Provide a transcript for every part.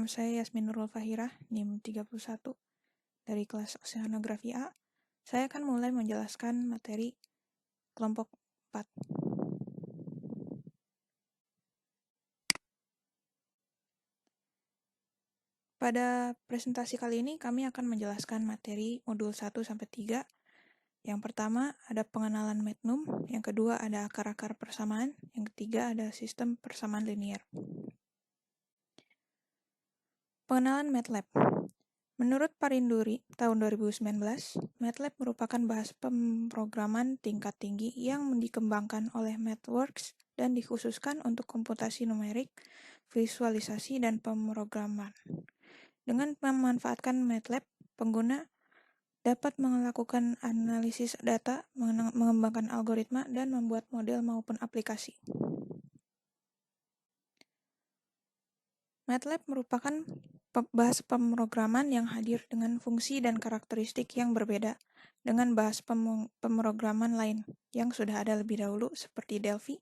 Nama saya Yasmin Nurul Fahirah, NIM 31, dari kelas Oceanografi A. Saya akan mulai menjelaskan materi kelompok 4. Pada presentasi kali ini, kami akan menjelaskan materi modul 1-3. Yang pertama ada pengenalan Magnum, yang kedua ada akar-akar persamaan, yang ketiga ada sistem persamaan linear. Pengenalan MATLAB. Menurut Parinduri tahun 2019, MATLAB merupakan bahasa pemrograman tingkat tinggi yang dikembangkan oleh MathWorks dan dikhususkan untuk komputasi numerik, visualisasi, dan pemrograman. Dengan memanfaatkan MATLAB, pengguna dapat melakukan analisis data, mengembangkan algoritma, dan membuat model maupun aplikasi. MATLAB merupakan bahasa pemrograman yang hadir dengan fungsi dan karakteristik yang berbeda dengan bahasa pemrograman lain yang sudah ada lebih dahulu seperti Delphi,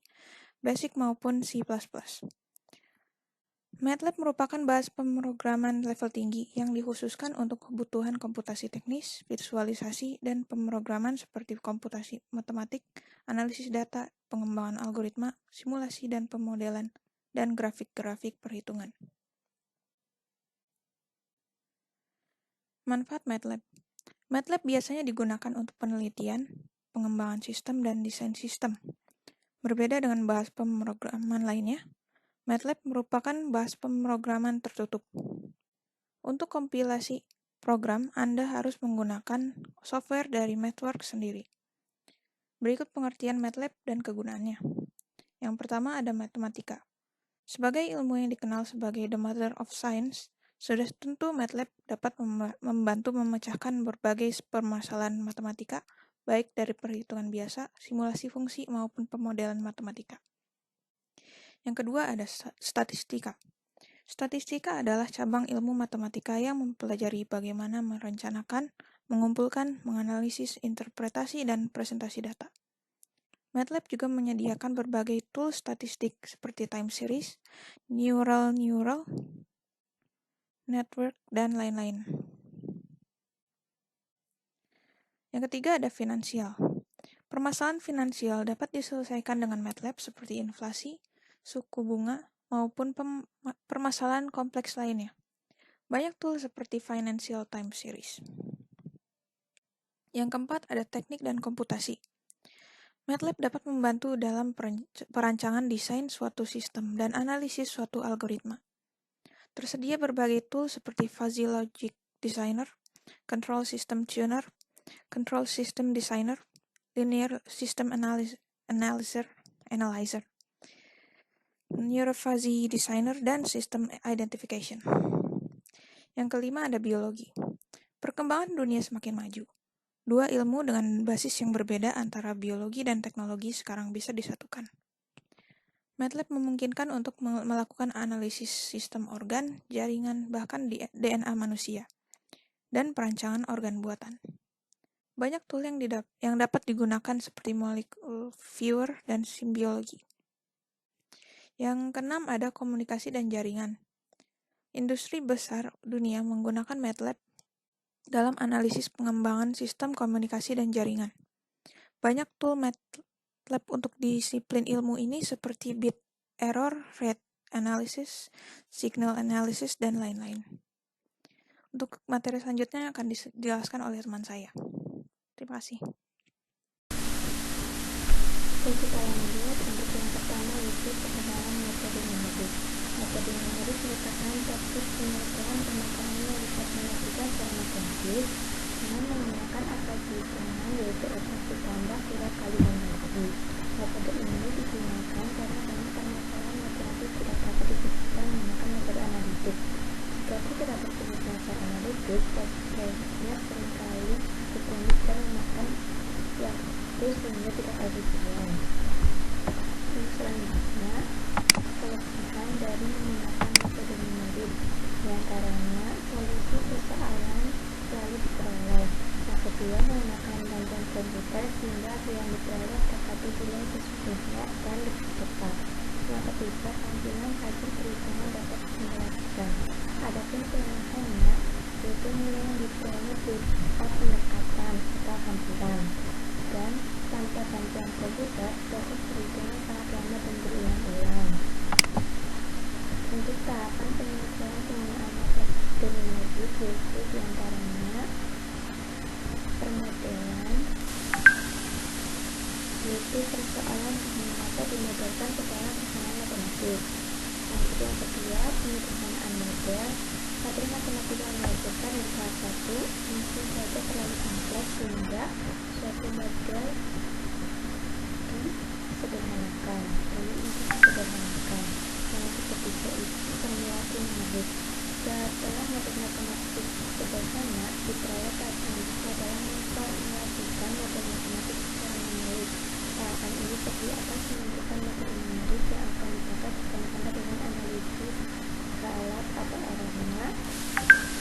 Basic maupun C++. MATLAB merupakan bahasa pemrograman level tinggi yang dikhususkan untuk kebutuhan komputasi teknis, visualisasi, dan pemrograman seperti komputasi matematik, analisis data, pengembangan algoritma, simulasi dan pemodelan, dan grafik-grafik perhitungan. Manfaat MATLAB. MATLAB biasanya digunakan untuk penelitian, pengembangan sistem, dan desain sistem. Berbeda dengan bahasa pemrograman lainnya, MATLAB merupakan bahasa pemrograman tertutup. Untuk kompilasi program, Anda harus menggunakan software dari MathWorks sendiri. Berikut pengertian MATLAB dan kegunaannya. Yang pertama ada matematika. Sebagai ilmu yang dikenal sebagai the mother of science, sudah tentu MATLAB dapat membantu memecahkan berbagai permasalahan matematika, baik dari perhitungan biasa, simulasi fungsi, maupun pemodelan matematika. Yang kedua ada statistika. Statistika adalah cabang ilmu matematika yang mempelajari bagaimana merencanakan, mengumpulkan, menganalisis, interpretasi, dan presentasi data. MATLAB juga menyediakan berbagai tool statistik seperti time series, neural network, dan lain-lain. Yang ketiga ada finansial. Permasalahan finansial dapat diselesaikan dengan MATLAB seperti inflasi, suku bunga, maupun permasalahan kompleks lainnya. Banyak tool seperti Financial Time Series. Yang keempat ada teknik dan komputasi. MATLAB dapat membantu dalam perancangan desain suatu sistem dan analisis suatu algoritma. Tersedia berbagai tool seperti Fuzzy Logic Designer, Control System Tuner, Control System Designer, Linear System Analyzer, Neurofuzzy Designer, dan System Identification. Yang kelima ada biologi. Perkembangan dunia semakin maju. Dua ilmu dengan basis yang berbeda antara biologi dan teknologi sekarang bisa disatukan. MATLAB memungkinkan untuk melakukan analisis sistem organ, jaringan, bahkan DNA manusia, dan perancangan organ buatan. Banyak tool yang dapat digunakan seperti molecule viewer dan simbiologi. Yang keenam ada komunikasi dan jaringan. Industri besar dunia menggunakan MATLAB dalam analisis pengembangan sistem komunikasi dan jaringan. Banyak tool MATLAB untuk disiplin ilmu ini seperti bit error, rate analysis, signal analysis, dan lain-lain. Untuk materi selanjutnya akan dijelaskan oleh teman saya. Terima kasih. Kita lanjut untuk yang pertama yaitu pengenalan metode numerik. Metode numerik merupakan teknik penyelesaian permasalahan yang dapat dilakukan secara matematis dengan menggunakan alat perhitungan yaitu operasi tambah, kurang, kali, dan bagi. Metode ini digunakan karena banyak permasalahan matematis tidak dapat diselesaikan menggunakan metode analitik. Jika tidak dapat diselesaikan secara analitik, prosesnya seringkali cukup rumit dan memakan waktu sehingga tidak dapat dijalan. Selanjutnya, kelebihan dari menggunakan metode numerik, diantaranya solusi persoalan selalu diperoleh. Yang kedua, menggunakan bantuan komputer sehingga hasil yang diperoleh dapat dilihat sesungguhnya dan lebih cepat. Yang ketiga, tampilan hasil perhitungan dapat menjelaskan. Adapun kelemahannya yaitu nilai yang diperoleh berupa pendekatan atau hampiran, dan tanpa bantuan komputer proses perhitungan sangat lama dan berulang-ulang. Untuk tahapan penyesuaian penggunaan metodologi yaitu diantaranya permodelan, yaitu persoalan mengapa dimodalkan ke dalam persamaan matematik. Lanjut yang kedua, penyederhanaan model. Materi matematika yang diajarkan yang salah satu mungkin saja terlalu kompleks sehingga suatu model disederhanakan. Lalu untuk disederhanakan. Yang ketiga itu formulasi numerik. Setelah metode matematik sederhana diperoleh, tahap selanjutnya adalah memformulasikan model matematik secara numerik. Tahapan ini terdiri atas menentukan metode numerik yang akan dipakai bersama-sama dengan analisis galat atau errornya,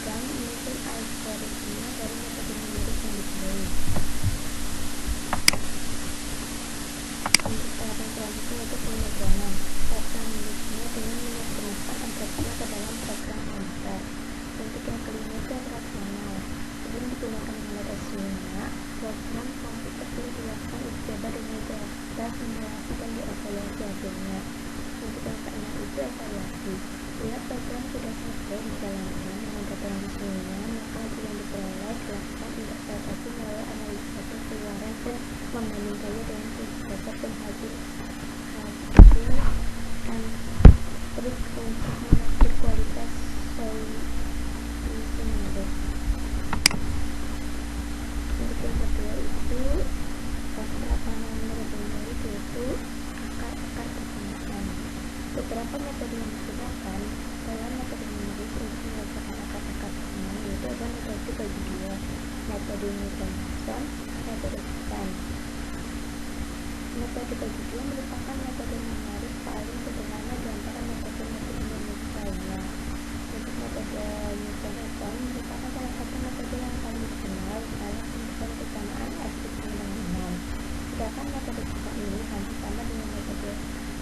dan menyusun algoritma dari metode numerik yang dipilih. Untuk tahapan selanjutnya yaitu pemodelan. Tahap selanjutnya dengan menyempurnakan algoritma ke dalam program komputer. Untuk yang kelima itu operasional. Sebelum digunakan dengan rasional, program komputer perlu dilakukan uji coba dengan data simulasi dan dievaluasi hasilnya. Untuk yang keenam itu evaluasi. Bila program sudah selesai dijalankan dengan data yang disusunnya, maka hasil yang diperoleh dilakukan interpretasi melalui analisa keluaran dan membandingkannya dengan indikator dan hasil trik untuk mengukur kualitas solusi model. Untuk yang kedua itu penerapan metode yaitu akar-akar persamaan. Beberapa metode yang digunakan dalam metode numerik untuk menyelesaikan akar-akar persamaan yaitu ada metode bagi dua, metode Newton-Raphson, metode Stan. Metode bagi dua merupakan metode numerik paling sederhana di antara metode-metode numerik lainnya. Untuk metode Newton-Raphson merupakan salah satu metode yang paling dikenal dalam penentuan kesamaan F sama dengan 0. Sedangkan metode Stan ini hampir sama dengan metode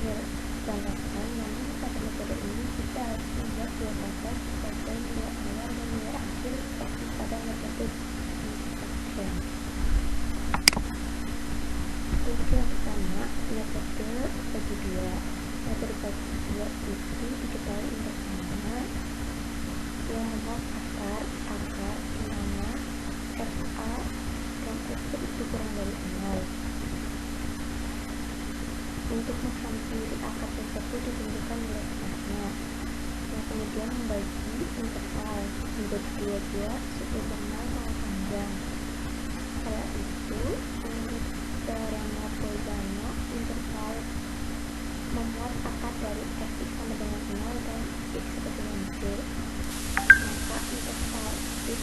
Newton-Raphson, namun pada metode ini kita harus membuat dua proses sebagai nilai awal dan nilai akhir seperti pada metode Newton-Raphson. Untuk yang pertama, metode bagi dua. Metode bagi dua itu diketahui untuk sama yang memuat akar di mana FA dan F itu kurang dari 0. Untuk menghampiri akar tersebut ditentukan nilai tengahnya, yang kemudian membagi interval menjadi dua buah subinterval sama panjang. Setelah itu, menurut teorema Bolzano, interval memuat akar dari Fx sama dengan 0 dan x seperti hancur, maka interval x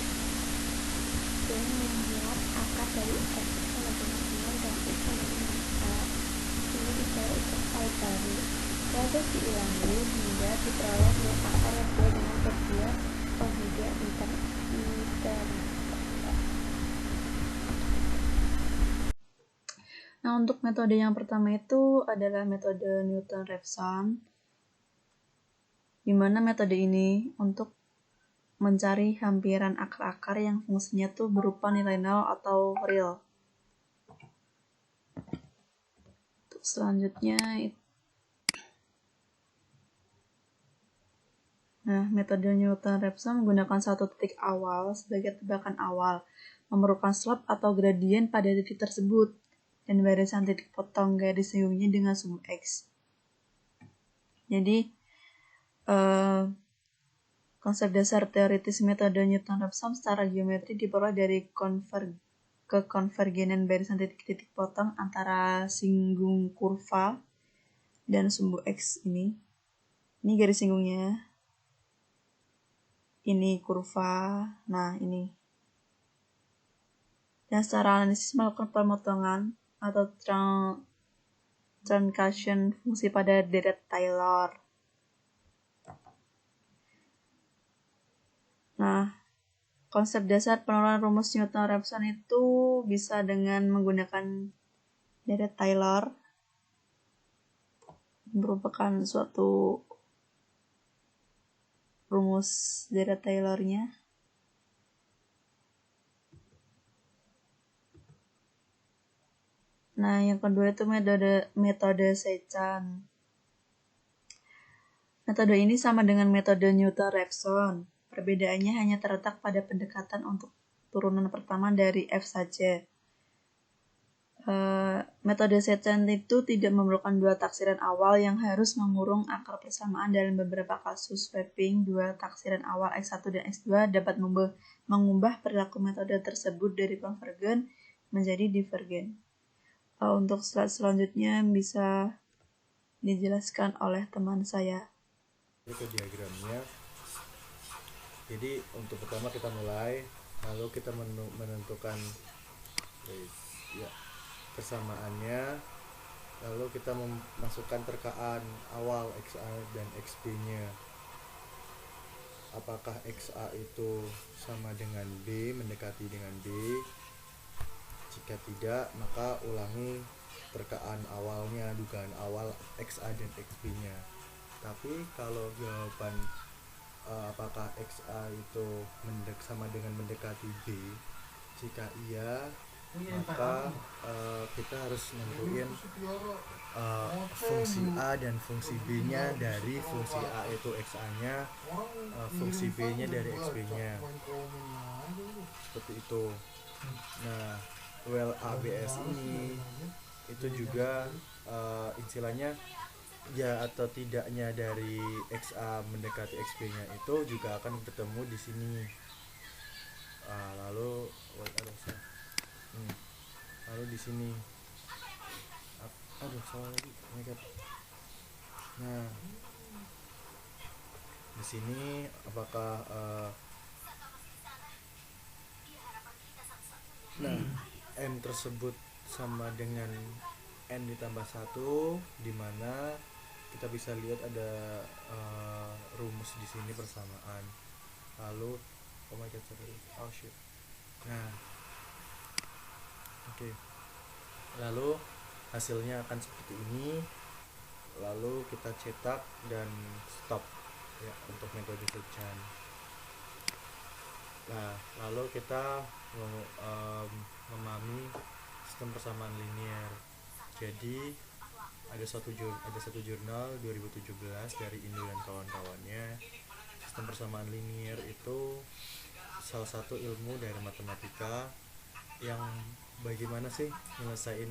yang memuat akar dari Fx sama dengan 0 dan x sama dengan a. Ini dicari interval baru. Proses diulangi hingga diperoleh nilai akar yang sesuai dengan kedua penghubungan interaksi. Nah, untuk metode yang pertama itu adalah metode Newton-Raphson, di mana metode ini untuk mencari hampiran akar-akar yang fungsinya tuh berupa nilai 0 atau real. Untuk selanjutnya, metode Newton-Raphson menggunakan satu titik awal sebagai tebakan awal, memerlukan slope atau gradien pada titik tersebut, dan barisan titik potong garis singgungnya dengan sumbu X. Jadi, konsep dasar teoritis metode Newton-Raphson secara geometri diperoleh dari kekonvergenan barisan titik-titik potong antara singgung kurva dan sumbu X ini. Ini garis singgungnya. Ini kurva. Nah, ini. Dan secara analisis melakukan pemotongan atau truncation fungsi pada deret Taylor. Nah, konsep dasar penolakan rumus Newton-Raphson itu bisa dengan menggunakan deret Taylor. merupakan suatu rumus dari Taylor-nya. Nah, yang kedua itu metode Sechan. Metode ini sama dengan metode Newton-Raphson. Perbedaannya hanya terletak pada pendekatan untuk turunan pertama dari F saja. Metode Sechan itu tidak memerlukan dua taksiran awal yang harus mengurung akar persamaan. Dalam beberapa kasus swapping, dua taksiran awal X1 dan X2 dapat mengubah perilaku metode tersebut dari konvergen menjadi divergen. Untuk slide selanjutnya bisa dijelaskan oleh teman saya. Itu diagramnya. Jadi untuk pertama kita mulai, lalu kita menentukan persamaannya, lalu kita memasukkan terkaan awal XA dan XB-nya. Apakah XA itu sama dengan B, mendekati dengan B? Jika tidak, maka ulangi terkaan awalnya, dugaan awal XA dan XB-nya. Tapi kalau jawaban apakah XA itu sama dengan mendekati B, jika iya, maka kita harus nentuin fungsi A dan fungsi B nya dari fungsi A itu XA-nya, fungsi B nya dari XB-nya, seperti itu. Nah, ABS ini itu juga istilahnya ya atau tidaknya dari XA mendekati XB-nya itu juga akan bertemu di sini. Lalu di sini salah lagi. Nah, di sini apakah M tersebut sama dengan N ditambah 1, di mana kita bisa lihat ada rumus di sini persamaan. Lalu Nah, oke. Lalu hasilnya akan seperti ini. Lalu kita cetak dan stop ya untuk metode Sechan. Nah, lalu kita memahami sistem persamaan linear. Jadi ada satu jurnal 2017 dari Indo dan kawan-kawannya. Sistem persamaan linear itu salah satu ilmu dari matematika yang bagaimana sih nyelesain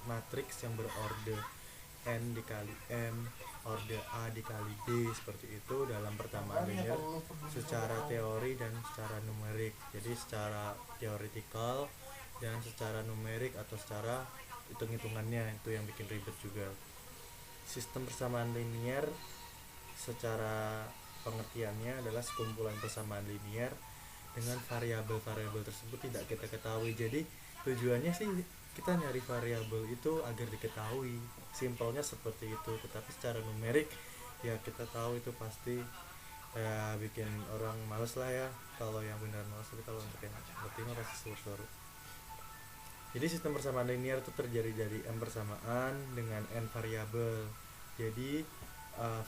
matriks yang berorder N dikali M, order A dikali B, seperti itu dalam persamaan linear secara teori dan secara numerik. Jadi secara teoretikal dan secara numerik atau secara hitung-hitungannya, itu yang bikin ribet juga. Sistem persamaan linear secara pengertiannya adalah sekumpulan persamaan linear dengan variabel-variabel tersebut tidak kita ketahui. Jadi tujuannya sih kita nyari variabel itu agar diketahui, simpelnya seperti itu. Tetapi secara numerik ya kita tahu itu pasti bikin orang males lah ya, kalau yang benar males. Tapi kalau untuk yang ngerti mah pasti seru-seru. Jadi sistem persamaan linear itu terjadi dari M persamaan dengan N variabel. Jadi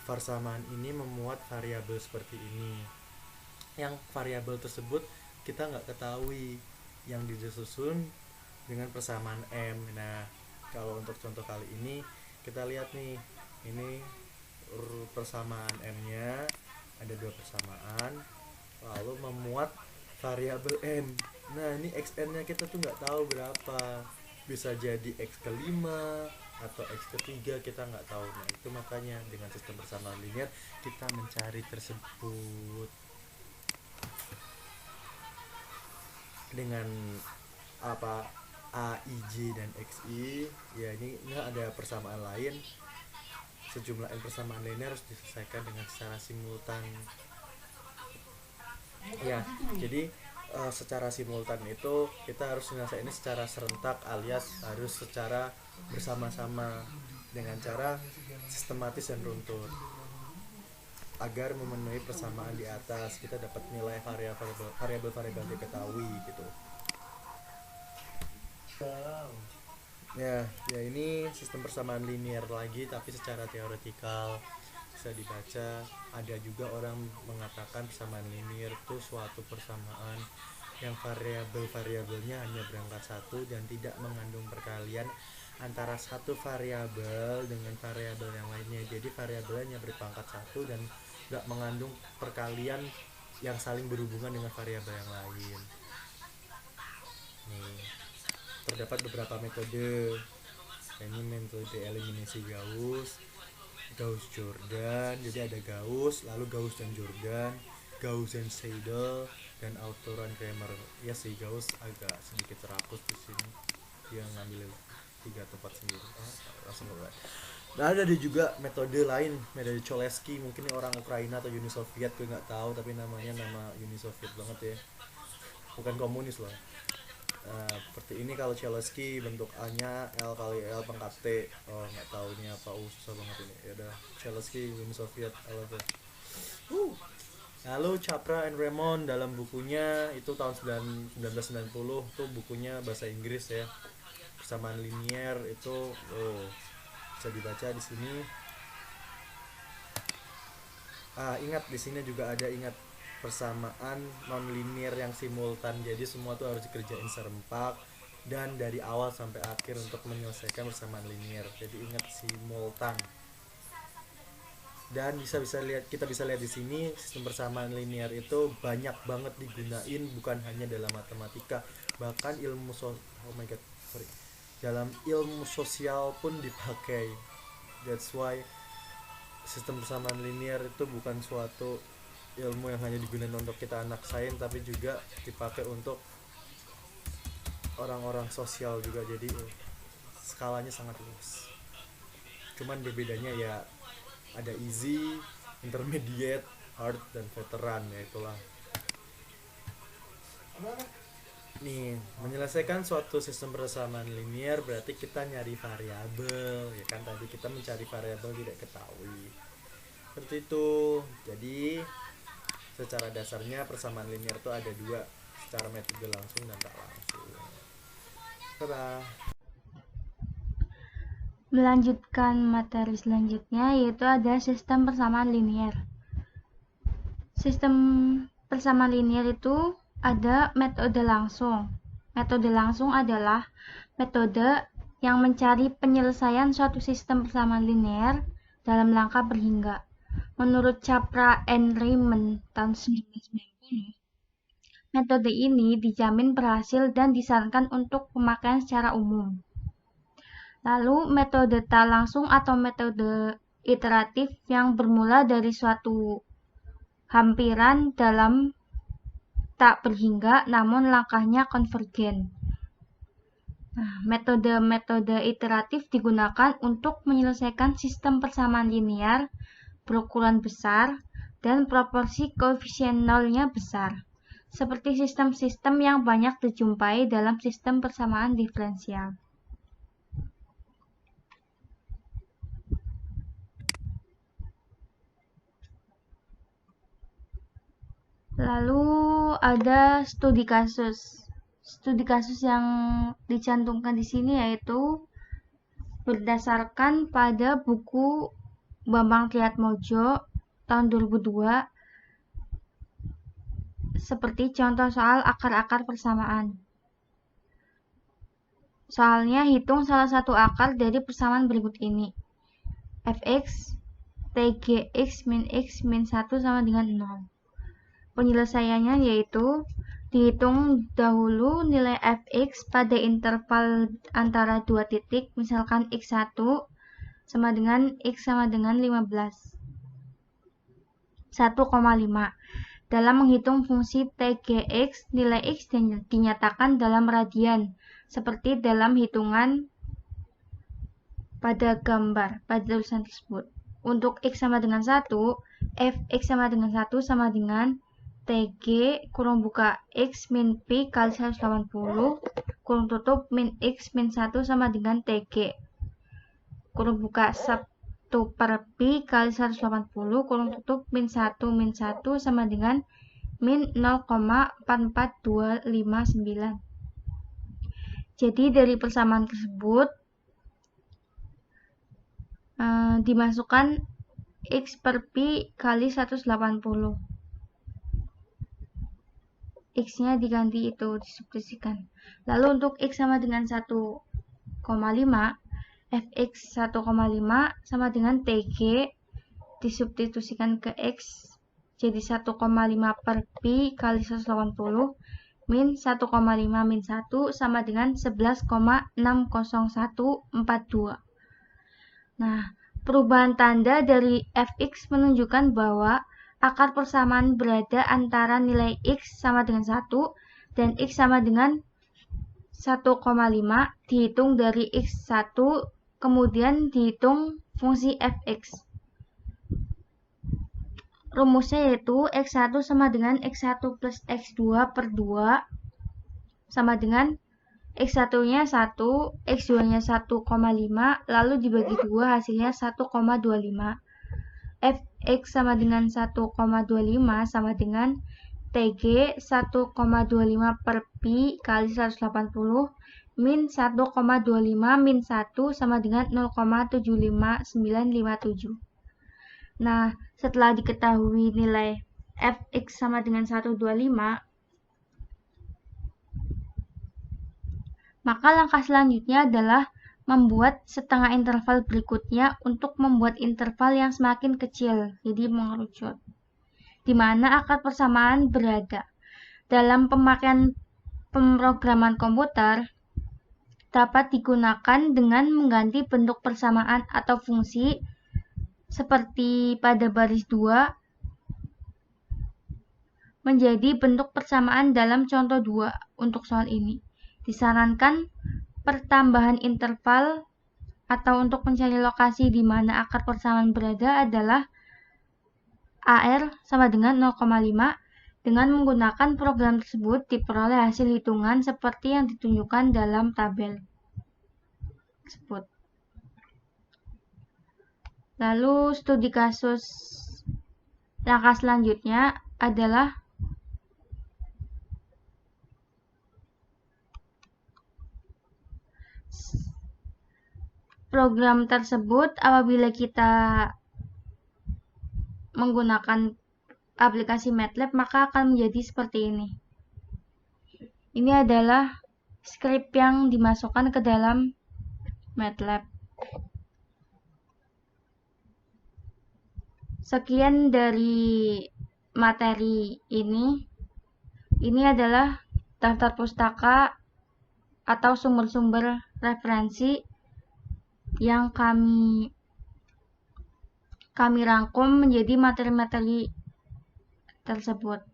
persamaan ini memuat variabel seperti ini. Yang variabel tersebut kita nggak ketahui yang disusun dengan persamaan M. Nah, kalau untuk contoh kali ini kita lihat nih, ini persamaan M-nya ada dua persamaan, lalu memuat variabel N. Nah, ini XN-nya kita tuh nggak tahu berapa, bisa jadi X ke-5 atau X ke-3, kita nggak tahu. Nah, itu makanya dengan sistem persamaan linear kita mencari tersebut dengan apa A, I, J, dan XI. Ya, ini ada persamaan lain. Sejumlah N persamaan linear harus diselesaikan dengan secara simultan. Ya, jadi secara simultan itu kita harus menyelesaikan ini secara serentak, alias harus secara bersama-sama dengan cara sistematis dan runtut. Agar memenuhi persamaan di atas, kita dapat nilai variabel diketahui gitu. Ya, ini sistem persamaan linear lagi tapi secara teoretikal bisa dibaca. Ada juga orang mengatakan persamaan linear itu suatu persamaan yang variabelnya hanya berangkat satu dan tidak mengandung perkalian antara satu variabel dengan variabel yang lainnya. Jadi variabelnya berpangkat satu dan tidak mengandung perkalian yang saling berhubungan dengan variabel yang lain. Nih, terdapat beberapa metode. Ini metode eliminasi Gauss-Jordan. Jadi ada Gauss, lalu Gauss dan Jordan, Gauss dan Seidel, dan Autoran-Kramer. Ya sih, Gauss agak sedikit rakus di sini. Dia ngambil 3 tempat sendiri. Langsung mulai. Nah, ada juga metode lain, metode Cholesky. Mungkin orang Ukraina atau Uni Soviet, gue nggak tahu, tapi nama Uni Soviet banget ya. Bukan komunis loh. Seperti ini kalau Cholesky, bentuk A nya L kali L pangkat T. Oh, nggak tahu ini apa, susah banget ini. Ya udah, Cholesky, Uni Soviet, Lalu Chapra and Raymond dalam bukunya itu tahun 1990, tuh bukunya bahasa Inggris ya. Persamaan linear itu bisa dibaca di sini. Ingat di sini juga ada persamaan non-linear yang simultan. Jadi semua tuh harus dikerjain serempak dan dari awal sampai akhir untuk menyelesaikan persamaan linear. Jadi ingat simultan. Dan kita bisa lihat di sini sistem persamaan linear itu banyak banget digunain, bukan hanya dalam matematika, bahkan dalam ilmu sosial pun dipakai. That's why sistem persamaan linear itu bukan suatu ilmu yang hanya digunakan untuk kita anak sains, tapi juga dipakai untuk orang-orang sosial juga. Jadi skalanya sangat luas. Cuman bedanya ya ada easy, intermediate, hard, dan veteran, ya itulah. Nih, menyelesaikan suatu sistem persamaan linear berarti kita nyari variabel, ya kan, tadi kita mencari variabel tidak ketahui. Seperti itu. Jadi secara dasarnya persamaan linear itu ada dua, secara metode langsung dan tak langsung. Dadah. Melanjutkan materi selanjutnya, yaitu ada sistem persamaan linear. Sistem persamaan linear itu ada metode langsung. Metode langsung adalah metode yang mencari penyelesaian suatu sistem persamaan linear dalam langkah berhingga. Menurut Chapra and Raymond tahun 1990, metode ini dijamin berhasil dan disarankan untuk pemakaian secara umum. Lalu metode tak langsung atau metode iteratif yang bermula dari suatu hampiran dalam tak berhingga namun langkahnya konvergen. Nah, metode-metode iteratif digunakan untuk menyelesaikan sistem persamaan linear berukuran besar dan proporsi koefisien nolnya besar, seperti sistem-sistem yang banyak dijumpai dalam sistem persamaan diferensial. Lalu ada studi kasus. Studi kasus yang dicantumkan di sini yaitu berdasarkan pada buku Bambang Triatmojo tahun 2002, seperti contoh soal akar-akar persamaan. Soalnya hitung salah satu akar dari persamaan berikut ini. Fx, Tgx min x min 1 sama dengan 0. Penyelesaiannya yaitu dihitung dahulu nilai fx pada interval antara dua titik, misalkan x1 sama dengan x sama dengan 15, 1,5. Dalam menghitung fungsi Tgx, nilai x dinyatakan dalam radian, seperti dalam hitungan pada gambar, pada tulisan tersebut. Untuk x sama dengan 1, fx sama dengan 1 sama dengan Tg kurung buka x min pi kali 180 kurung tutup min x min 1 sama dengan Tg kurung buka 1 per pi kali 180 kurung tutup min 1 sama dengan min 0,44259. Jadi dari persamaan tersebut dimasukkan X per Pi kali 180. X-nya diganti itu, disubstitusikan. Lalu untuk X sama dengan 1,5, Fx 1,5 sama dengan TG disubstitusikan ke X jadi 1,5 per Pi kali 180 min 1,5 min 1 sama dengan 11,60142. Nah, perubahan tanda dari Fx menunjukkan bahwa akar persamaan berada antara nilai X sama dengan 1 dan X sama dengan 1,5 dihitung dari X1 kemudian dihitung fungsi Fx. Rumusnya yaitu X1 sama dengan X1 plus X2 per 2 sama dengan X1-nya 1, X2-nya 1,5, lalu dibagi 2 hasilnya 1,25. Fx sama dengan 1,25 sama dengan TG 1,25 per Pi kali 180 min 1,25 min 1 sama dengan 0,75957. Nah, setelah diketahui nilai Fx sama dengan 125, maka langkah selanjutnya adalah membuat setengah interval berikutnya untuk membuat interval yang semakin kecil, jadi mengerucut, di mana akar persamaan berada. Dalam pemakaian pemrograman komputer, dapat digunakan dengan mengganti bentuk persamaan atau fungsi seperti pada baris 2 menjadi bentuk persamaan dalam contoh 2 untuk soal ini. Disarankan pertambahan interval atau untuk mencari lokasi di mana akar persamaan berada adalah AR sama dengan 0,5. Dengan menggunakan program tersebut diperoleh hasil hitungan seperti yang ditunjukkan dalam tabel tersebut. Lalu studi kasus langkah selanjutnya adalah program tersebut apabila kita menggunakan aplikasi MATLAB maka akan menjadi seperti ini. Ini adalah skrip yang dimasukkan ke dalam MATLAB. Sekian dari materi ini. Ini adalah daftar pustaka atau sumber-sumber referensi yang kami rangkum menjadi materi-materi tersebut.